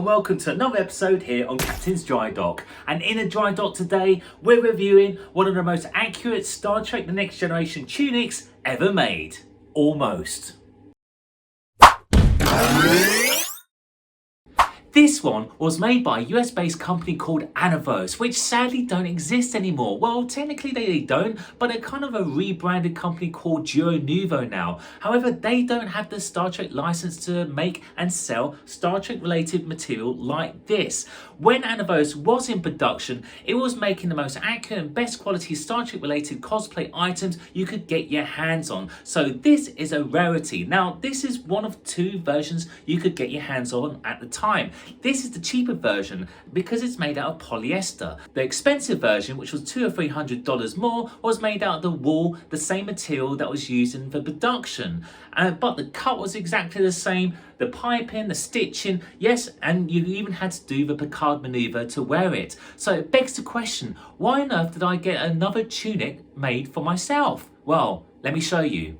and welcome to another episode here on Captain's Dry Dock. And in a dry dock today, we're reviewing one of the most accurate Star Trek The Next Generation tunics ever made. Almost. This one was made by a US based company called Anavos, which sadly don't exist anymore. Well, technically they don't, but they're kind of a rebranded company called Duo Nuvo now. However, they don't have the Star Trek license to make and sell Star Trek related material like this. When Anavos was in production, it was making the most accurate and best quality Star Trek related cosplay items you could get your hands on. So this is a rarity. Now, this is one of two versions you could get your hands on at the time. This is the cheaper version because it's made out of polyester. The expensive version, which was $200 or $300 more, was made out of the wool, the same material that was used in the production. But the cut was exactly the same, the piping, the stitching, yes, and you even had to do the Picard maneuver to wear it. So it begs the question, why on earth did I get another tunic made for myself? Well, let me show you.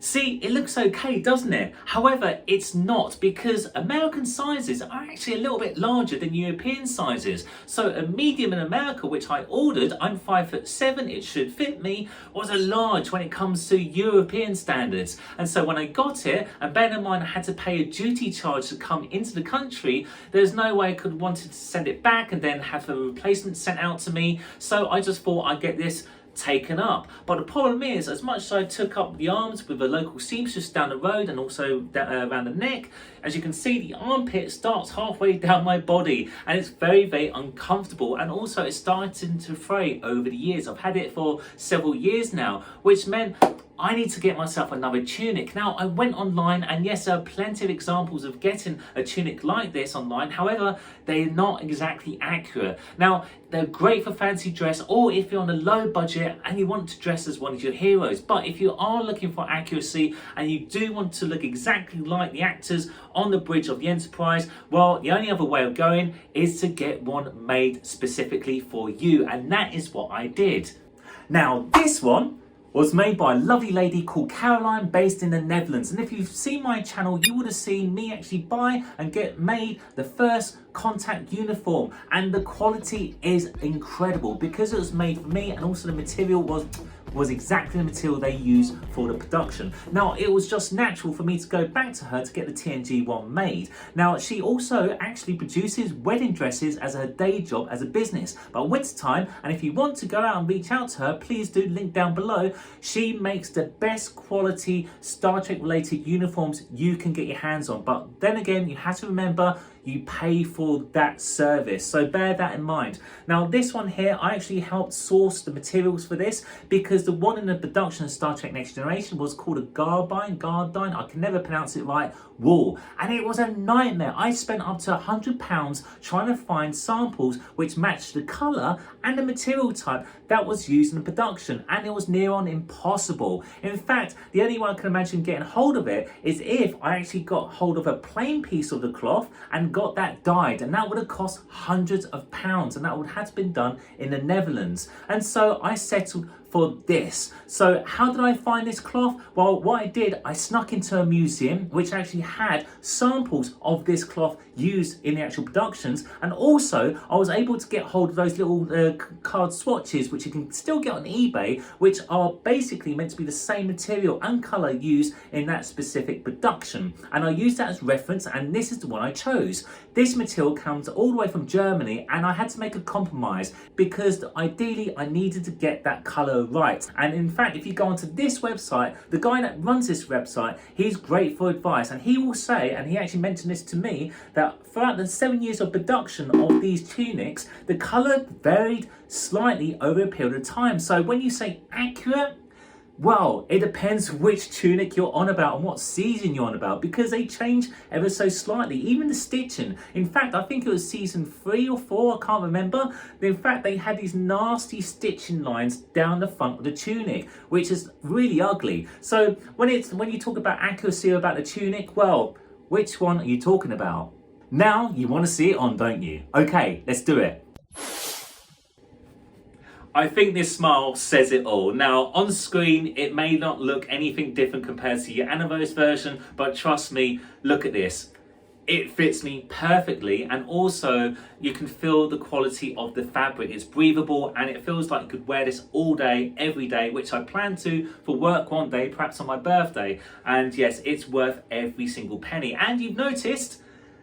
See, it looks okay, doesn't it? However, it's not, because American sizes are actually a little bit larger than European sizes. So a medium in America, which I ordered, I'm 5'7", it should fit me, was a large when it comes to European standards. And so when I got it, and bear in mind I had to pay a duty charge to come into the country, there's no way I could wanted to send it back and then have a replacement sent out to me. So I just thought I'd get this taken up. But the problem is, as much as I took up the arms with a local seamstress down the road and also around the neck, as you can see, the armpit starts halfway down my body and it's very, very uncomfortable, and also it's starting to fray over the years. I've had it for several years now, which meant I need to get myself another tunic. Now, I went online, and yes, there are plenty of examples of getting a tunic like this online. However, they're not exactly accurate. Now, they're great for fancy dress, or if you're on a low budget and you want to dress as one of your heroes. But if you are looking for accuracy and you do want to look exactly like the actors on the bridge of the Enterprise, well, the only other way of going is to get one made specifically for you. And that is what I did. Now, this one was made by a lovely lady called Caroline, based in the Netherlands. And if you've seen my channel, you would have seen me actually buy and get made the first contact uniform, and the quality is incredible because it was made for me, and also the material was exactly the material they use for the production. Now, it was just natural for me to go back to her to get the TNG one made. Now, she also actually produces wedding dresses as her day job as a business. But winter time, and if you want to go out and reach out to her, please do, link down below. She makes the best quality Star Trek related uniforms you can get your hands on. But then again, you have to remember, you pay for that service, so bear that in mind. Now, this one here, I actually helped source the materials for this, because the one in the production of Star Trek Next Generation was called a gardine, I can never pronounce it right, wool, and it was a nightmare. I spent up to £100 trying to find samples which matched the colour and the material type that was used in the production, and it was near on impossible. In fact, the only way I can imagine getting hold of it is if I actually got hold of a plain piece of the cloth and got that dyed, and that would have cost hundreds of pounds, and that would have been done in the Netherlands. And so I settled for this. So how did I find this cloth? Well, what I did, I snuck into a museum which actually had samples of this cloth used in the actual productions, and also I was able to get hold of those little card swatches which you can still get on eBay, which are basically meant to be the same material and colour used in that specific production, and I used that as reference, and this is the one I chose. This material comes all the way from Germany, and I had to make a compromise because ideally I needed to get that colour right. And in fact, if you go onto this website, the guy that runs this website, he's great for advice, and he will say, and he actually mentioned this to me, that throughout the 7 years of production of these tunics, the colour varied slightly over a period of time. So when you say accurate, well, it depends which tunic you're on about and what season you're on about, because they change ever so slightly, even the stitching. In fact, I think it was season 3 or 4, I can't remember. In fact, they had these nasty stitching lines down the front of the tunic, which is really ugly. So when you talk about accuracy about the tunic, well, which one are you talking about? Now you want to see it on, don't you? Okay, let's do it. I think this smile says it all. Now, on screen, it may not look anything different compared to your Anavos version, but trust me, look at this. It fits me perfectly, and also you can feel the quality of the fabric. It's breathable and it feels like you could wear this all day, every day, which I plan to for work one day, perhaps on my birthday. And yes, it's worth every single penny. And you've noticed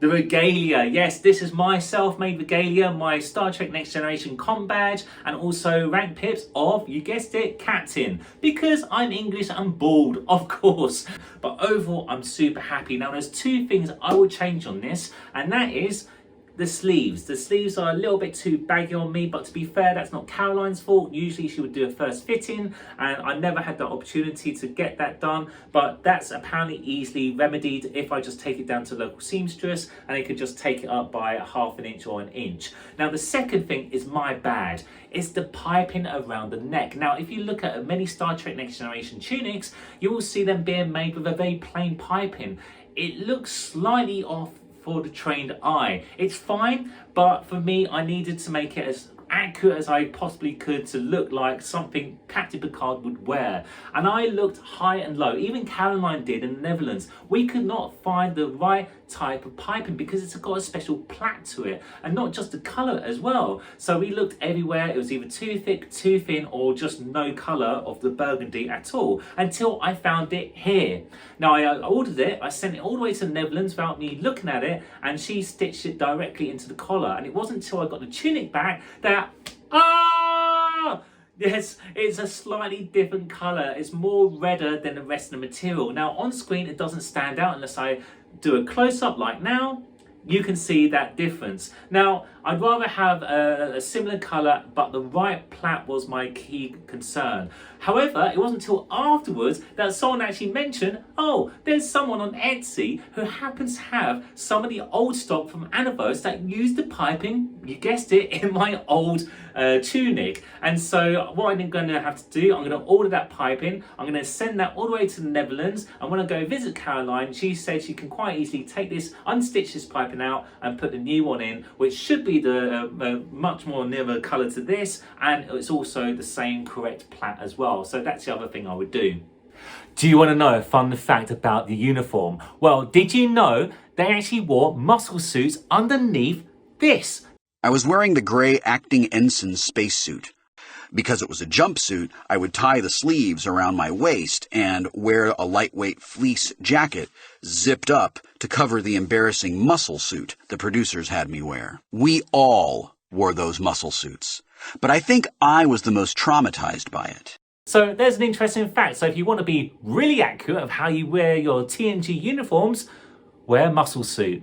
the regalia. Yes, this is my self-made regalia, my Star Trek Next Generation comm badge, and also rank pips of, you guessed it, Captain. Because I'm English and bald, of course. But overall, I'm super happy. Now, there's two things I will change on this, and that is the sleeves. The sleeves are a little bit too baggy on me, but to be fair, that's not Caroline's fault. Usually she would do a first fitting, and I never had the opportunity to get that done, but that's apparently easily remedied if I just take it down to the local seamstress, and they could just take it up by 1/2 inch or 1 inch. Now, the second thing is my bad. It's the piping around the neck. Now, if you look at many Star Trek Next Generation tunics, you will see them being made with a very plain piping. It looks slightly off for the trained eye. It's fine, but for me, I needed to make it as accurate as I possibly could to look like something Captain Picard would wear. And I looked high and low. Even Caroline did in the Netherlands. We could not find the right type of piping because it's got a special plait to it, and not just the colour as well. So we looked everywhere. It was either too thick, too thin, or just no colour of the burgundy at all, until I found it here. Now, I ordered it, I sent it all the way to the Netherlands without me looking at it, and she stitched it directly into the collar. And it wasn't until I got the tunic back that, yes, it's a slightly different colour. It's more redder than the rest of the material. Now, on screen, it doesn't stand out unless I do a close-up like now. You can see that difference. Now, I'd rather have a similar colour, but the right plait was my key concern. However, it wasn't until afterwards that someone actually mentioned, oh, there's someone on Etsy who happens to have some of the old stock from Anavos that used the piping, you guessed it, in my old tunic. And so what I'm going to have to do, I'm going to order that piping, I'm going to send that all the way to the Netherlands, and when I go visit Caroline, she said she can quite easily take this, unstitch this piping out and put the new one in, which should be the much more nearer colour to this, and it's also the same correct plait as well. So that's the other thing I would do. Do you want to know a fun fact about the uniform? Well, did you know they actually wore muscle suits underneath this? I was wearing the gray acting ensign spacesuit. Because it was a jumpsuit, I would tie the sleeves around my waist and wear a lightweight fleece jacket zipped up to cover the embarrassing muscle suit the producers had me wear. We all wore those muscle suits, but I think I was the most traumatized by it. So there's an interesting fact. So if you want to be really accurate of how you wear your TNG uniforms, wear a muscle suit.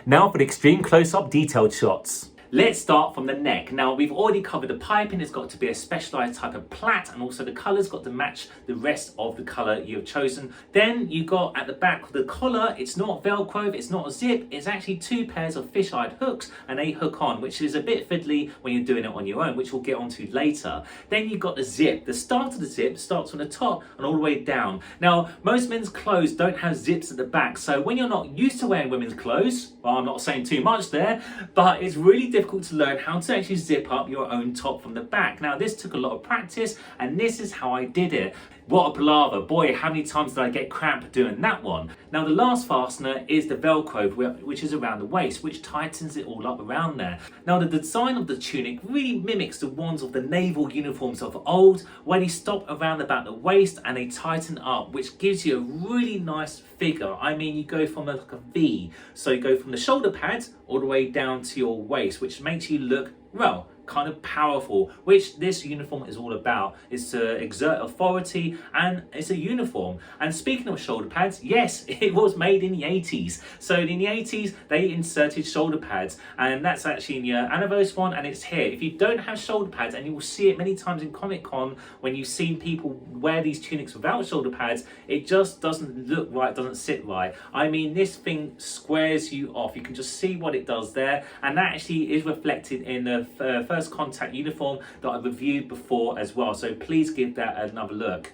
Now for the extreme close-up detailed shots. Let's start from the neck. Now, we've already covered the piping. It's got to be a specialized type of plait, and also the color's got to match the rest of the color you've chosen. Then you got at the back of the collar, it's not Velcro, it's not a zip, it's actually 2 pairs of fisheye hooks, and they hook on, which is a bit fiddly when you're doing it on your own, which we'll get onto later. Then you've got the zip. The start of the zip starts from the top and all the way down. Now, most men's clothes don't have zips at the back, so when you're not used to wearing women's clothes, well, I'm not saying too much there, but it's really difficult to learn how to actually zip up your own top from the back. Now, this took a lot of practice, and this is how I did it. What a palaver. Boy, how many times did I get cramp doing that one? Now, the last fastener is the Velcro, which is around the waist, which tightens it all up around there. Now, the design of the tunic really mimics the ones of the naval uniforms of old, where they stop around about the waist and they tighten up, which gives you a really nice figure. I mean, you go from like a V, so you go from the shoulder pads all the way down to your waist, which makes you look, well, kind of powerful, which this uniform is all about, is to exert authority, and it's a uniform. And speaking of shoulder pads, yes, it was made in the 80s. So in the 80s, they inserted shoulder pads, and that's actually in your Anavos one, and it's here. If you don't have shoulder pads, and you will see it many times in Comic-Con when you've seen people wear these tunics without shoulder pads, it just doesn't look right, doesn't sit right. I mean, this thing squares you off. You can just see what it does there, and that actually is reflected in the first contact uniform that I reviewed before as well, so please give that another look.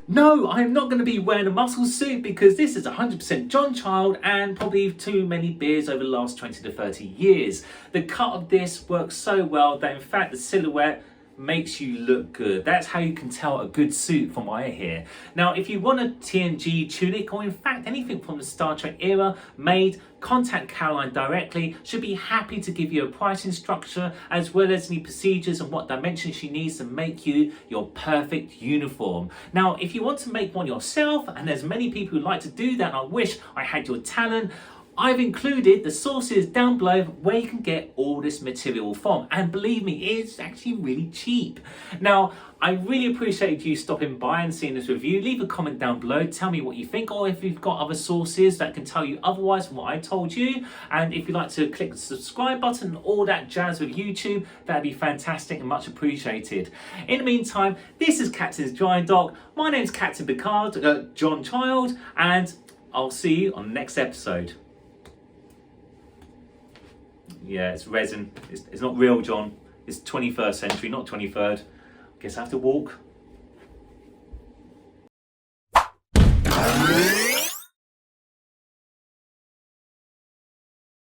No, not going to be wearing a muscle suit because this is 100% John Child and probably too many beers over the last 20 to 30 years. The cut of this works so well that in fact the silhouette makes you look good. That's how you can tell a good suit from what I hear. Now, if you want a TNG Tunic, or in fact anything from the Star Trek era made, contact Caroline directly. She'll be happy to give you a pricing structure as well as any procedures and what dimensions she needs to make you your perfect uniform. Now, if you want to make one yourself, and there's many people who like to do that, and I wish I had your talent, I've included the sources down below where you can get all this material from, and believe me, it's actually really cheap. Now, I really appreciate you stopping by and seeing this review. Leave a comment down below, tell me what you think, or if you've got other sources that can tell you otherwise from what I told you. And if you'd like to click the subscribe button and all that jazz with YouTube, that'd be fantastic and much appreciated. In the meantime, this is Captain's Dry Dock. My name's Captain Picard, John Child, and I'll see you on the next episode. Yeah, it's resin. It's not real, John. It's 21st century, not 23rd. Guess I have to walk.